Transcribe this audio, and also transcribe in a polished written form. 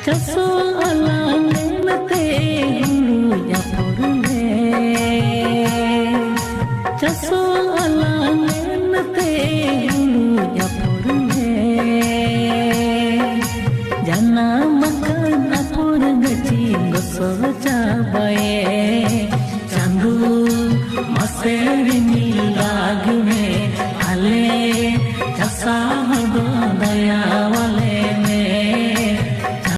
चसो अलंगते हुलुया पुरले चसो अलंगते हुलुया पुरले जना मकान पुर गची गसो जाबाए चांदू मसेरी नीलाग में आले चसा दया